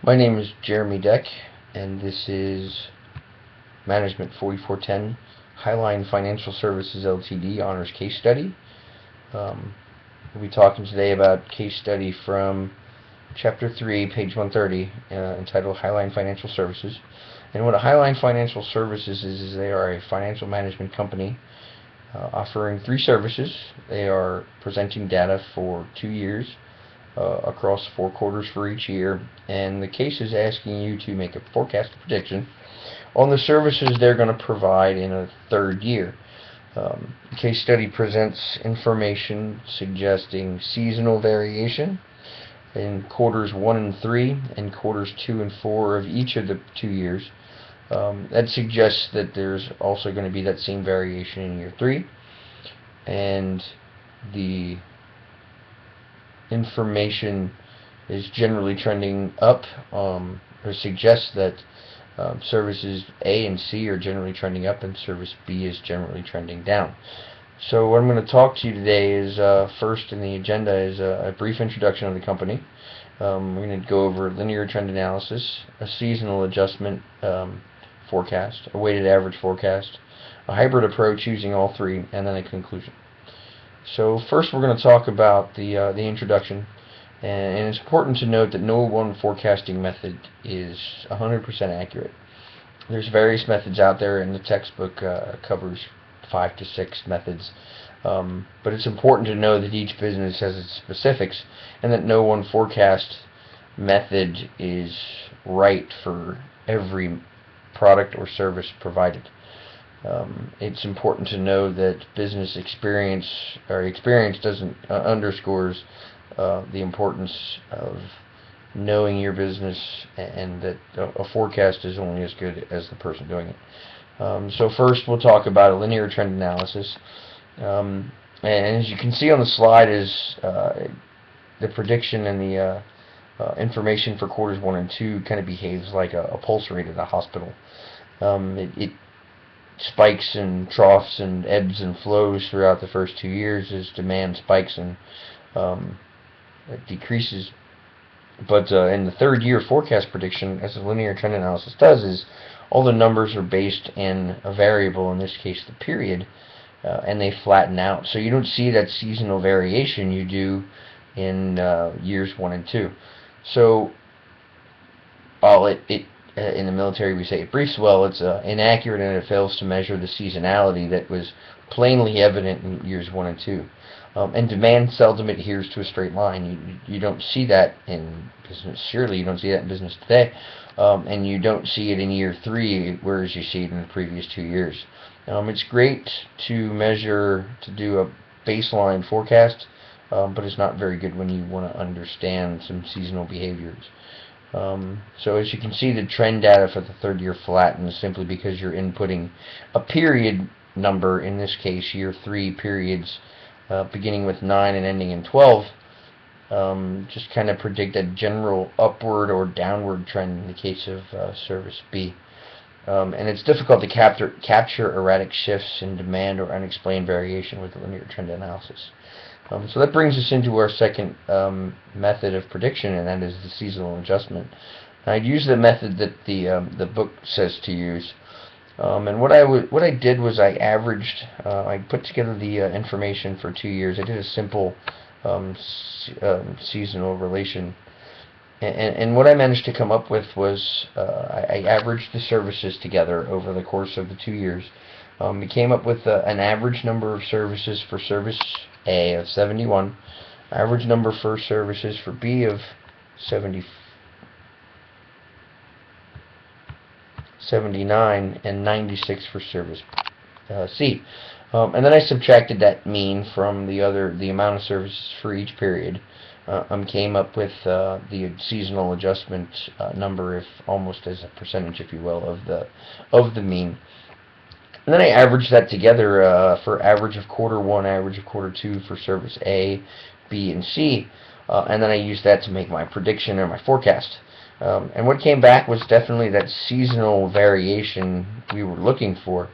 My name is Jeremy Deck, and this is Management 4410 Highline Financial Services Ltd. Honors Case Study. We'll be talking today about case study from Chapter 3, page 130, entitled Highline Financial Services. And what a Highline Financial Services is they are a financial management company offering three services. They are presenting data for 2 years across 4 quarters for each year, and the case is asking you to make a forecast prediction on the services they're going to provide in a third year. The case study presents information suggesting seasonal variation in quarters 1 and 3 and quarters 2 and 4 of each of the 2 years. That suggests that there's also going to be that same variation in year 3, and the information is generally trending up, or suggests that services A and C are generally trending up and service B is generally trending down. So what I'm going to talk to you today is, first in the agenda is a brief introduction of the company. We're going to go over linear trend analysis, a seasonal adjustment forecast, a weighted average forecast, a hybrid approach using all three, and then a conclusion. So first we're going to talk about the introduction, and it's important to note that no one forecasting method is 100% accurate. There's various methods out there, and the textbook covers 5 to 6 methods, but it's important to know that each business has its specifics and that no one forecast method is right for every product or service provided. It's important to know that business experience doesn't underscores the importance of knowing your business, and that a forecast is only as good as the person doing it. So first we'll talk about a linear trend analysis, and as you can see on the slide is the prediction and the information for quarters 1 and 2 kind of behaves like a pulse rate at a hospital. It spikes and troughs and ebbs and flows throughout the first 2 years as demand spikes and it decreases. But in the third year forecast prediction, as the linear trend analysis does, is all the numbers are based in a variable, in this case the period, and they flatten out. So you don't see that seasonal variation you do in years 1 and 2. So while in the military we say it briefs well, it's inaccurate, and it fails to measure the seasonality that was plainly evident in years 1 and 2. And demand seldom adheres to a straight line. You don't see that in business. Surely you don't see that in business today, and you don't see it in year 3, whereas you see it in the previous 2 years. It's great to measure, to do a baseline forecast, but it's not very good when you want to understand some seasonal behaviors. So as you can see, the trend data for the third year flattens simply because you're inputting a period number, in this case year 3 periods, beginning with 9 and ending in 12, just kind of predict a general upward or downward trend in the case of service B. And it's difficult to capture erratic shifts in demand or unexplained variation with linear trend analysis. So that brings us into our second method of prediction, and that is the seasonal adjustment. I'd use the method that the book says to use. And what I did was I averaged, I put together the information for 2 years. I did a simple seasonal relation, and what I managed to come up with was I averaged the services together over the course of the 2 years. We came up with an average number of services for service A of 71, average number for services for B of 79, and 96 for service C. And then I subtracted that mean from the amount of services for each period, came up with the seasonal adjustment number, if almost as a percentage, if you will, of the mean. And then I averaged that together for average of quarter 1, average of quarter 2 for service A, B, and C, and then I used that to make my prediction or my forecast. And what came back was definitely that seasonal variation we were looking for.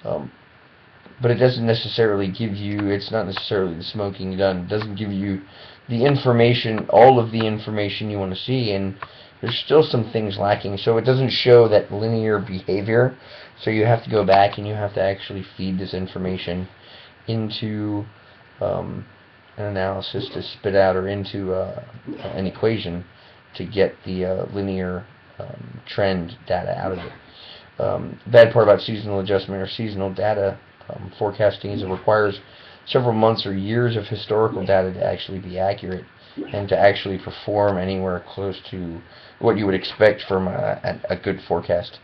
But it doesn't necessarily give you, it's not necessarily the smoking gun. It doesn't give you the information, all of the information you want to see, and there's still some things lacking. So it doesn't show that linear behavior. So you have to go back and you have to actually feed this information into an analysis to spit out, or into an equation to get the linear trend data out of it. Bad part about seasonal adjustment or seasonal data forecasting is it requires several months or years of historical data to actually be accurate and to actually perform anywhere close to what you would expect from a good forecast.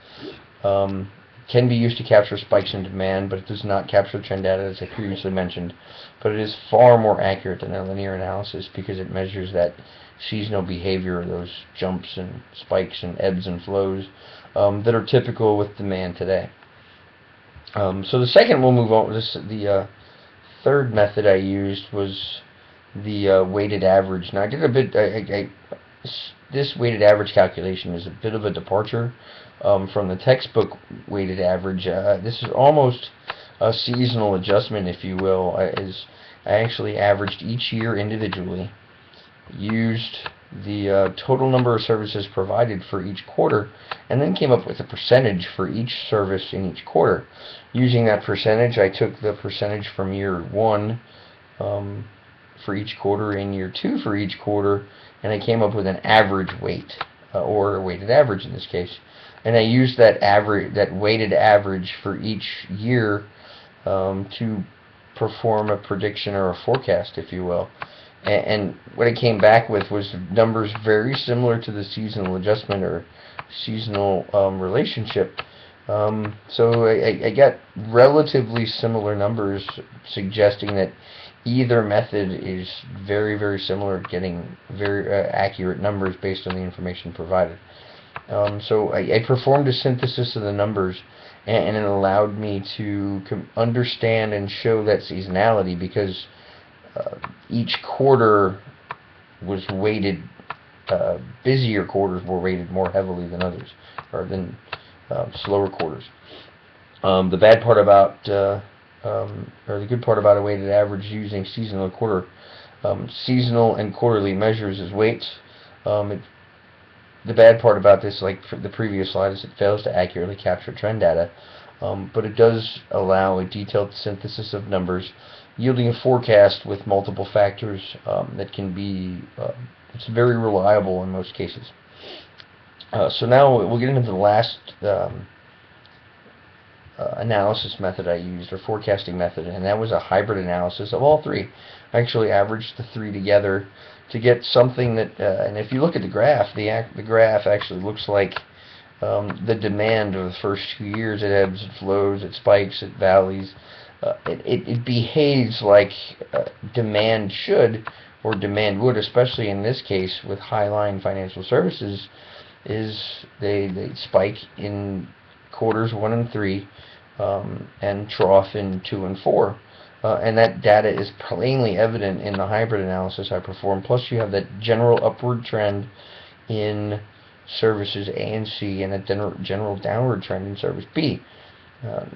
Can be used to capture spikes in demand, but it does not capture trend data, as I previously mentioned. But it is far more accurate than a linear analysis because it measures that seasonal behavior, those jumps and spikes and ebbs and flows that are typical with demand today. So the second we'll move on. The third method I used was the weighted average. Now I did a bit. This weighted average calculation is a bit of a departure from the textbook weighted average. This is almost a seasonal adjustment, if you will. I actually averaged each year individually, used the total number of services provided for each quarter, and then came up with a percentage for each service in each quarter. Using that percentage, I took the percentage from year 1 for each quarter and year 2 for each quarter, and I came up with an average weight, or a weighted average in this case. And I used that weighted average for each year to perform a prediction or a forecast, if you will. And what I came back with was numbers very similar to the seasonal adjustment or seasonal relationship. So I got relatively similar numbers, suggesting that either method is very, very similar, getting very accurate numbers based on the information provided. So I performed a synthesis of the numbers, and it allowed me to understand and show that seasonality, because each quarter was weighted, busier quarters were weighted more heavily than others, or than slower quarters. The bad part about, or the good part about a weighted average using seasonal and quarter, seasonal and quarterly measures as weights. The bad part about this, like for the previous slide, is it fails to accurately capture trend data, but it does allow a detailed synthesis of numbers, yielding a forecast with multiple factors that can be, it's very reliable in most cases. So now we'll get into the last analysis method I used, or forecasting method, and that was a hybrid analysis of all three. I actually averaged the three together to get something that, and if you look at the graph, the graph actually looks like the demand of the first 2 years. It ebbs, it flows, it spikes, it valleys. It behaves like demand should, or demand would, especially in this case with Highline Financial Services, is they spike in quarters 1 and 3 and trough in 2 and 4. And that data is plainly evident in the hybrid analysis I performed. Plus you have that general upward trend in services A and C, and a general downward trend in service B.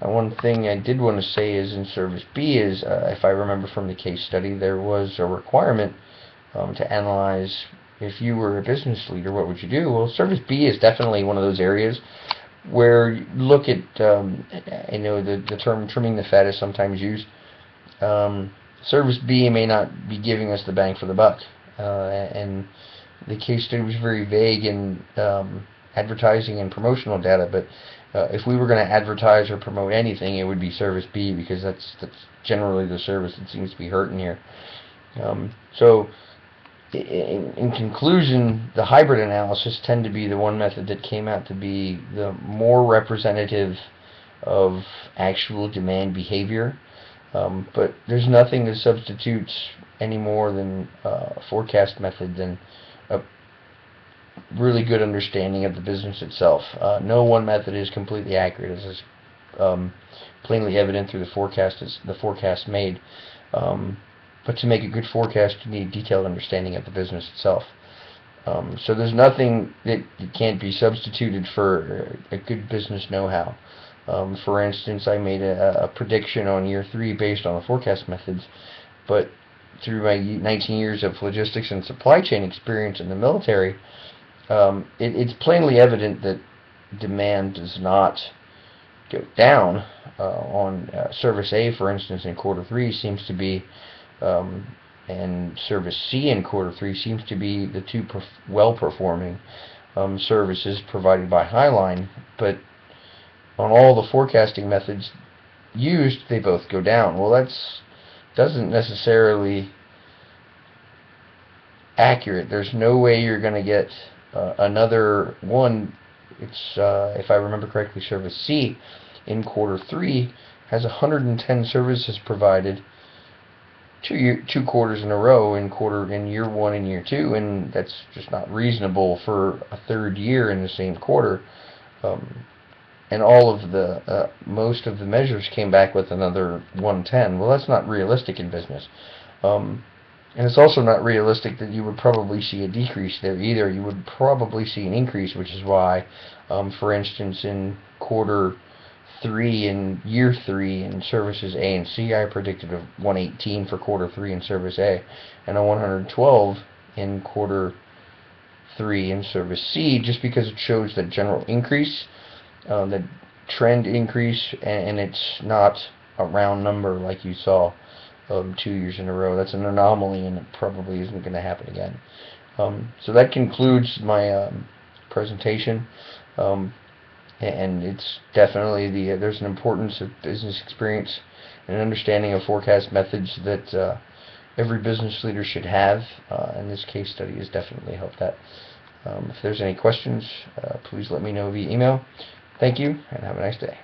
One thing I did want to say is in service B is, if I remember from the case study, there was a requirement to analyze, if you were a business leader, what would you do? Well, service B is definitely one of those areas where you look at, I know the term trimming the fat is sometimes used. Service B may not be giving us the bang for the buck, and the case study was very vague in advertising and promotional data, but if we were going to advertise or promote anything, it would be service B, because that's generally the service that seems to be hurting here. So in conclusion, the hybrid analysis tend to be the one method that came out to be the more representative of actual demand behavior. But there's nothing that substitutes any more than a forecast method than a really good understanding of the business itself. No one method is completely accurate, as is plainly evident through the forecast made. But to make a good forecast, you need detailed understanding of the business itself. So there's nothing that can't be substituted for a good business know-how. For instance, I made a prediction on year 3 based on the forecast methods, but through my 19 years of logistics and supply chain experience in the military, it's plainly evident that demand does not go down. On Service A, for instance, in quarter 3 seems to be, and Service C in quarter 3 seems to be the two well-performing services provided by Highline, but on all the forecasting methods used, they both go down. Well, that's doesn't necessarily accurate. There's no way you're going to get another one. It's if I remember correctly, Service C in quarter 3 has 110 services provided two quarters in a row in year 1 and year 2, and that's just not reasonable for a third year in the same quarter. And all of the most of the measures came back with another 110. Well, that's not realistic in business. And it's also not realistic that you would probably see a decrease there either. You would probably see an increase, which is why, for instance, in quarter 3 in year 3 in services A and C, I predicted a 118 for quarter 3 in service A, and a 112 in quarter 3 in service C, just because it shows that general increase, the trend increase, and it's not a round number like you saw 2 years in a row. That's an anomaly, and it probably isn't going to happen again. So that concludes my presentation, and it's definitely there's an importance of business experience and an understanding of forecast methods that every business leader should have, and this case study has definitely helped that. If there's any questions, please let me know via email. Thank you, and have a nice day.